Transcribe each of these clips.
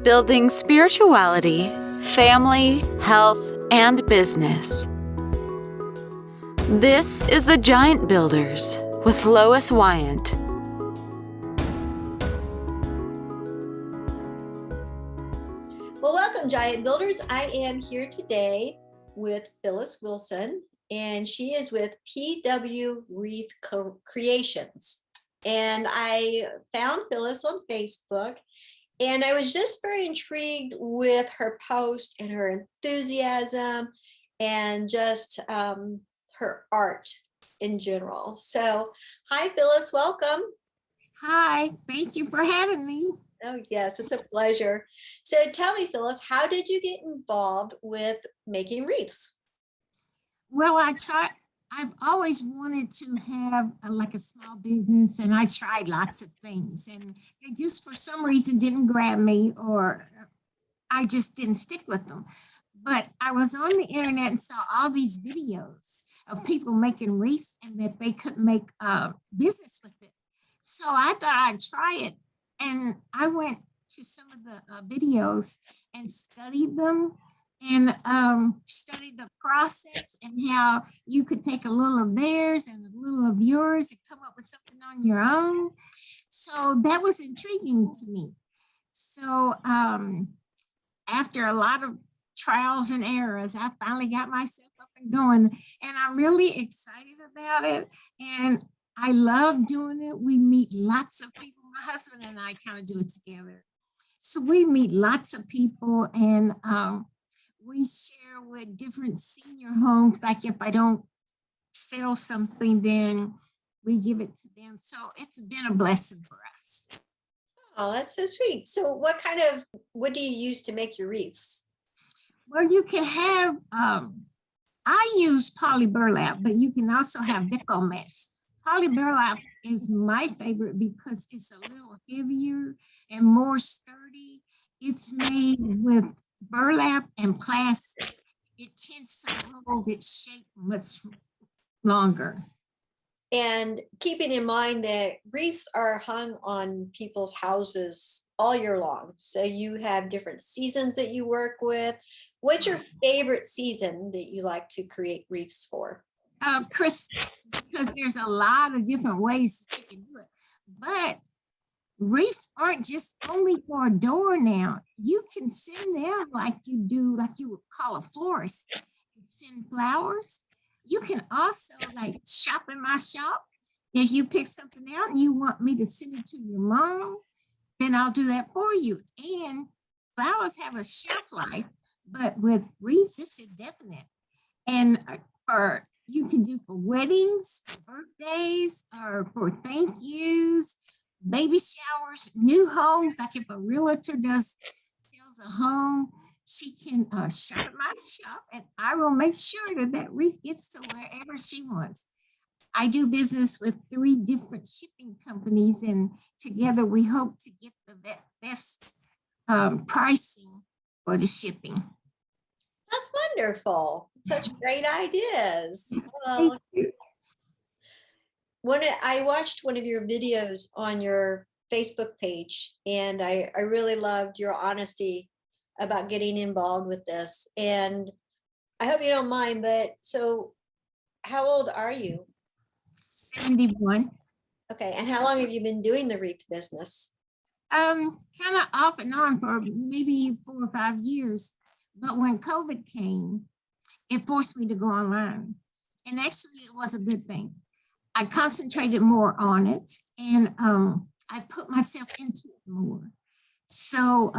building spirituality, family, health, and business. This is the Giant Builders with Lois Wyant. Well, welcome, Giant Builders. I am here today with Phyllis Wilson, and she is with PW Wreath Creations. And I found Phyllis on Facebook, and I was just very intrigued with her post and her enthusiasm and just her art in general. So, hi, Phyllis, welcome. Hi, thank you for having me. Oh, yes, it's a pleasure. So tell me, Phyllis, how did you get involved with making wreaths? Well, I've always wanted to have a small business, and I tried lots of things, and they just for some reason didn't grab me, or I just didn't stick with them. But I was on the internet and saw all these videos of people making wreaths and that they could make business with it. So I thought I'd try it. And I went to some of the videos and studied them and studied the process and how you could take a little of theirs and a little of yours and come up with something on your own. So that was intriguing to me. So after a lot of trials and errors, I finally got myself up and going, and I'm really excited about it. And I love doing it. We meet lots of people. My husband and I kind of do it together. So we meet lots of people, and we share with different senior homes. Like if I don't sell something, then we give it to them. So it's been a blessing for us. Oh, that's so sweet. So what do you use to make your wreaths? Well, you can have, I use poly burlap, but you can also have Decor mesh. Poly burlap is my favorite because it's a little heavier and more sturdy. It's made with burlap and plastic. It tends to hold its shape much longer. And keeping in mind that wreaths are hung on people's houses all year long. So you have different seasons that you work with. What's your favorite season that you like to create wreaths for? Christmas, because there's a lot of different ways that you can do it. But wreaths aren't just only for a door now. You can send them like you would call a florist. You send flowers. You can also shop in my shop. If you pick something out and you want me to send it to your mom, then I'll do that for you. And flowers have a shelf life, but with wreaths, it's indefinite. And you can do for weddings, birthdays, or for thank yous, baby showers, new homes. Like if a realtor sells a home, she can shop at my shop, and I will make sure that wreath gets to wherever she wants. I do business with 3 different shipping companies, and together we hope to get the best pricing for the shipping. That's wonderful. Such great ideas. Well, I watched one of your videos on your Facebook page, and I really loved your honesty about getting involved with this. And I hope you don't mind, but so how old are you? 71. Okay. And how long have you been doing the wreath business? Kind of off and on for maybe 4 or 5 years. But when COVID came, it forced me to go online. And actually, it was a good thing. I concentrated more on it, and I put myself into it more. So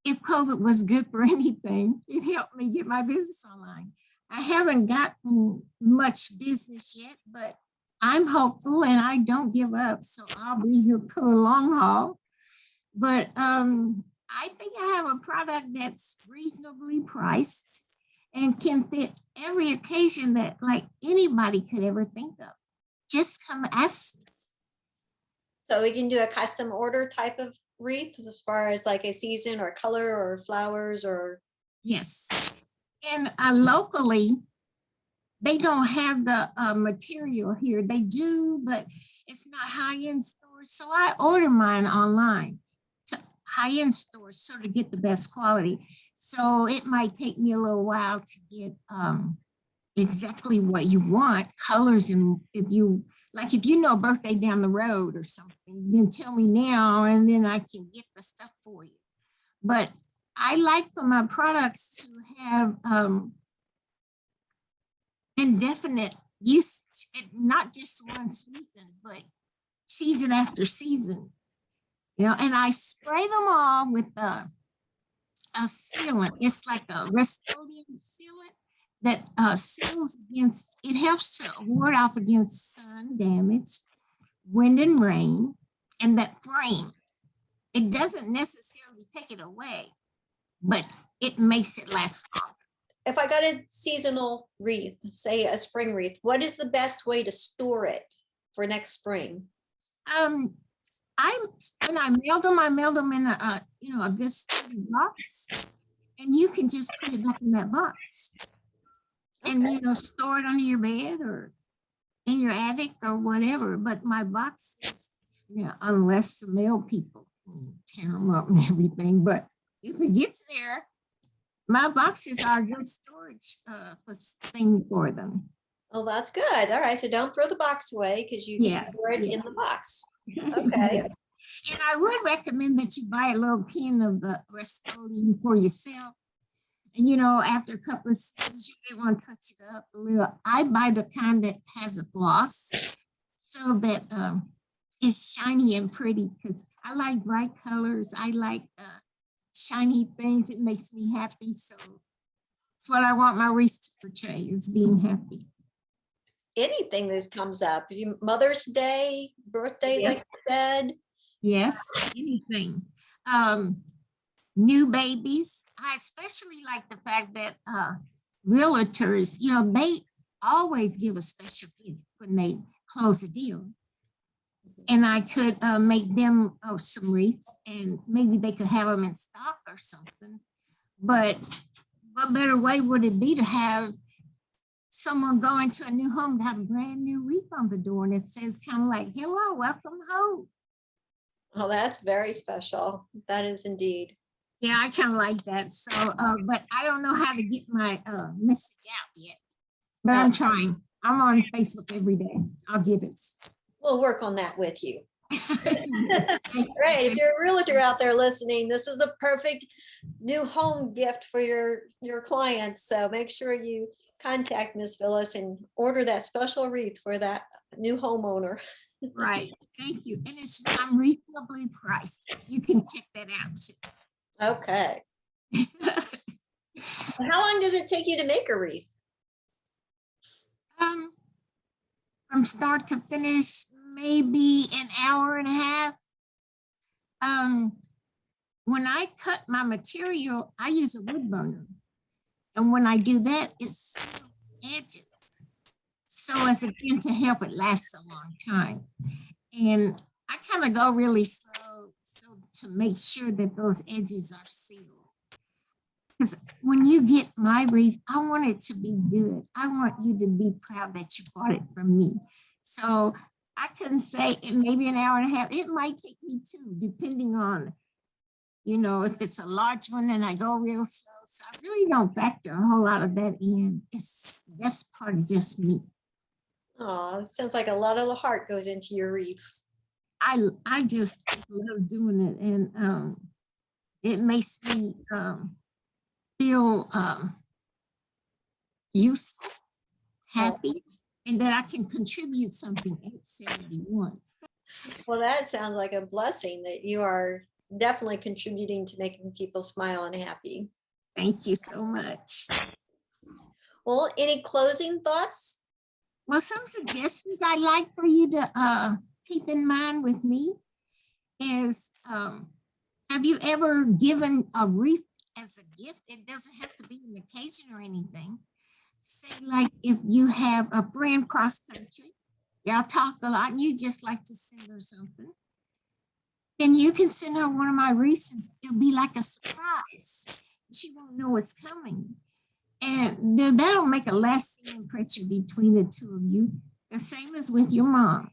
if COVID was good for anything, it helped me get my business online. I haven't gotten much business yet, but I'm hopeful and I don't give up. So I'll be here for a long haul. But I think I have a product that's reasonably priced and can fit every occasion that anybody could ever think of. Just come ask. So we can do a custom order type of wreath as far as like a season or color or flowers or. Yes. And locally, they don't have the material here. They do, but it's not high-end stores. So I order mine online. high-end stores, so to get the best quality. So it might take me a little while to get exactly what you want, colors, and if you know birthday down the road or something, then tell me now, and then I can get the stuff for you. But I like for my products to have indefinite usage, not just one season, but season after season. You know, and I spray them all with a sealant. It's like a Rust-Oleum sealant that seals against, it helps to ward off against sun damage, wind and rain, and that frame. It doesn't necessarily take it away, but it makes it last longer. If I got a seasonal wreath, say a spring wreath, what is the best way to store it for next spring? When I mailed them in a good sturdy box, and you can just put it back in that box, and store it under your bed or in your attic or whatever. But my boxes, unless the mail people tear them up and everything, but if it gets there, my boxes are a good storage thing for them. Oh, that's good. All right, so don't throw the box away because you can store it in the box. Okay. Yes. And I would recommend that you buy a little can of the Rust-Oleum for yourself. And after a couple of seasons, you may want to touch it up a little. I buy the kind that has a gloss so that it's shiny and pretty, because I like bright colors. I like shiny things. It makes me happy. So it's what I want my wreath to portray, is being happy. Anything that comes up, Mother's Day, birthdays, like you said. Yes, anything. New babies. I especially like the fact that realtors, they always give a special gift when they close a deal. And I could make them some wreaths, and maybe they could have them in stock or something. But what better way would it be to have someone go into a new home to have a brand new wreath on the door, and it says kind of like, "Hello, welcome home." Oh, that's very special. That is indeed. Yeah, I kind of like that. So, but I don't know how to get my message out yet. But I'm trying. I'm on Facebook every day. I'll get it. We'll work on that with you. Great. If you're a realtor out there listening, this is a perfect new home gift for your clients. So make sure you contact Ms. Phyllis and order that special wreath for that new homeowner. Right. Thank you. And I'm reasonably priced. You can check that out too. Okay. How long does it take you to make a wreath? From start to finish, maybe an hour and a half. When I cut my material, I use a wood burner. And when I do that, it's edges. So as again, to help it last a long time. And I kind of go really slow so to make sure that those edges are sealed. Because when you get my wreath, I want it to be good. I want you to be proud that you bought it from me. So I can say maybe an hour and a half. It might take me two, depending on, if it's a large one and I go real slow. So I really don't factor a whole lot of that in. That's part of just me. Oh, it sounds like a lot of the heart goes into your wreaths. I just love doing it, and it makes me feel useful, happy, and that I can contribute something at 71. Well, that sounds like a blessing that you are definitely contributing to making people smile and happy. Thank you so much. Well, any closing thoughts? Well, some suggestions I'd like for you to keep in mind with me is, have you ever given a wreath as a gift? It doesn't have to be an occasion or anything. Say like if you have a friend cross country, y'all talk a lot and you just like to send her something, then you can send her one of my wreaths and it'll be like a surprise. She won't know it's coming. And then that'll make a lasting impression between the two of you. The same as with your mom.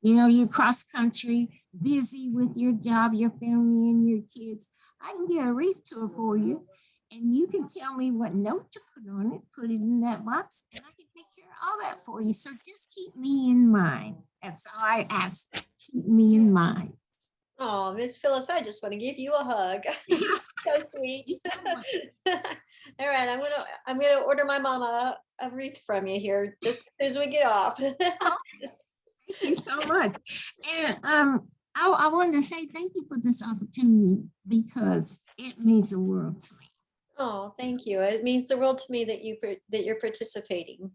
you're cross country, busy with your job, your family, and your kids. I can get a wreath tour for you, and you can tell me what note to put on it, put it in that box, and I can take care of all that for you. So just keep me in mind. That's all I ask. Keep me in mind. Oh, Miss Phyllis, I just want to give you a hug. So sweet. All right, I'm gonna order my mama a wreath from you here just as soon as we get off. Thank you so much. And I wanted to say thank you for this opportunity because it means the world to me. Oh, thank you. It means the world to me that you're participating.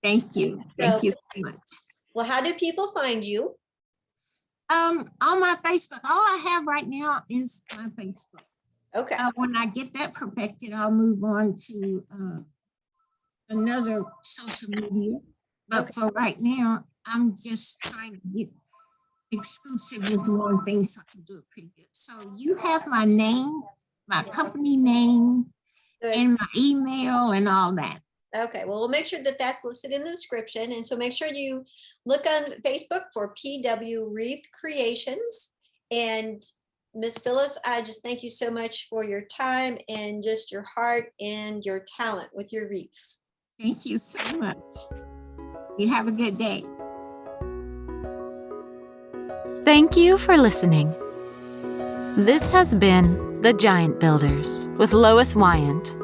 Thank you. Thank you so much. Well, how do people find you? On my Facebook, all I have right now is my Facebook. Okay. When I get that perfected, I'll move on to another social media. But for right now, I'm just trying to get exclusive with one thing so I can do it pretty good. So you have my name, my company name, Good. and my email and all that. Okay, well, we'll make sure that that's listed in the description. And so make sure you look on Facebook for PW Wreath Creations. And Miss Phyllis, I just thank you so much for your time and just your heart and your talent with your wreaths. Thank you so much. You have a good day. Thank you for listening. This has been The Giant Builders with Lois Wyant.